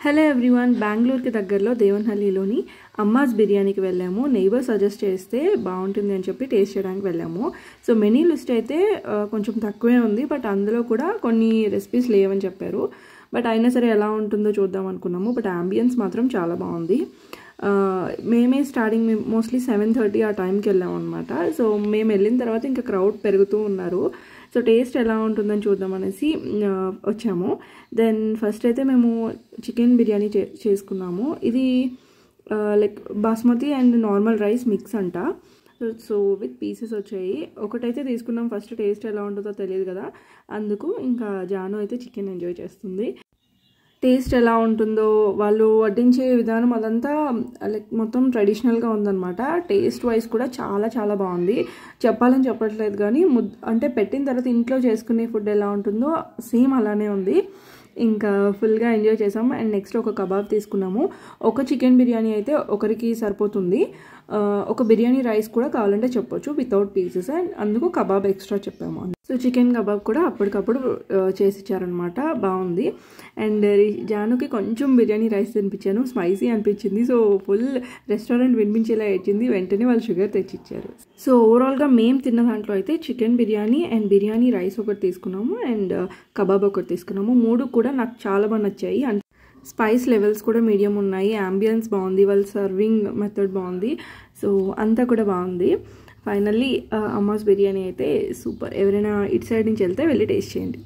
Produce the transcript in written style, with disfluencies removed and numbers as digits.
Hello everyone, బెంగళూరుకి దగ్గరలో దేవనహల్లిలోని అమ్మాస్ బిర్యానీకి వెళ్ళాము. నైబర్ సజెస్ట్ చేస్తే బాగుంటుంది అని చెప్పి టేస్ట్ చేయడానికి వెళ్ళాము. సో మెనూ లిస్ట్ అయితే కొంచెం తక్కువే ఉంది, బట్ అందులో కూడా కొన్ని రెసిపీస్ లేవని చెప్పారు. బట్ అయినా సరే ఎలా ఉంటుందో చూద్దాం అనుకున్నాము. బట్ అంబియన్స్ మాత్రం చాలా బాగుంది. మేమే స్టార్టింగ్ మోస్ట్లీ 7:30 ఆ టైంకి వెళ్ళాము అనమాట. సో మేము వెళ్ళిన తర్వాత ఇంకా క్రౌడ్ పెరుగుతూ ఉన్నారు. సో టేస్ట్ ఎలా ఉంటుందని చూద్దాం అనేసి వచ్చాము. దెన్ ఫస్ట్ అయితే మేము చికెన్ బిర్యానీ చేసుకున్నాము. ఇది like basmati and normal rice mix అంట. సో విత్ పీసెస్ వచ్చాయి. ఒకటైతే తీసుకున్నాం. ఫస్ట్ టేస్ట్ ఎలా ఉంటుందో తెలియదు కదా, అందుకు ఇంకా జాను అయితే చికెన్ ఎంజాయ్ చేస్తుంది. టేస్ట్ ఎలా ఉంటుందో, వాళ్ళు వడ్డించే విధానం అదంతా లైక్ మొత్తం ట్రెడిషనల్గా ఉందన్నమాట. టేస్ట్ వైజ్ కూడా చాలా చాలా బాగుంది. చెప్పాలని చెప్పట్లేదు కానీ అంటే పెట్టిన తర్వాత ఇంట్లో చేసుకునే ఫుడ్ ఎలా ఉంటుందో సేమ్ అలానే ఉంది. ఇంకా ఫుల్గా ఎంజాయ్ చేసాము. అండ్ నెక్స్ట్ ఒక కబాబ్ తీసుకున్నాము. ఒక చికెన్ బిర్యానీ అయితే ఒకరికి సరిపోతుంది. ఒక బిర్యానీ రైస్ కూడా కావాలంటే చెప్పొచ్చు వితౌట్ పీసెస్, అండ్ అందుకు కబాబ్ ఎక్స్ట్రా చెప్పాము. సో చికెన్ కబాబ్ కూడా అప్పటికప్పుడు చేసి ఇచ్చారనమాట. బాగుంది. అండ్ జానుకి కొంచెం బిర్యానీ రైస్ తినిపించాను, స్పైసీ అనిపించింది. సో ఫుల్ రెస్టారెంట్ వినిపించేలా ఇచ్చింది. వెంటనే వాళ్ళు షుగర్ తెచ్చిచ్చారు. సో ఓవరాల్గా మేము తిన్న దాంట్లో అయితే chicken biryani and biryani rice ఒకటి తీసుకున్నాము, అండ్ కబాబ్ ఒకటి తీసుకున్నాము. మూడు కూడా నాకు చాలా బాగా నచ్చాయి. అండ్ స్పైస్ లెవెల్స్ కూడా మీడియం ఉన్నాయి. అంబియన్స్ బాగుంది, వాళ్ళ సర్వింగ్ మెథడ్ బాగుంది. సో అంతా కూడా బాగుంది. ఫైనల్లీ అమ్మాస్ బిర్యానీ అయితే సూపర్. ఎవరైనా ఇటు సైడ్ నుంచి వెళ్తే వెళ్ళి టేస్ట్ చేయండి.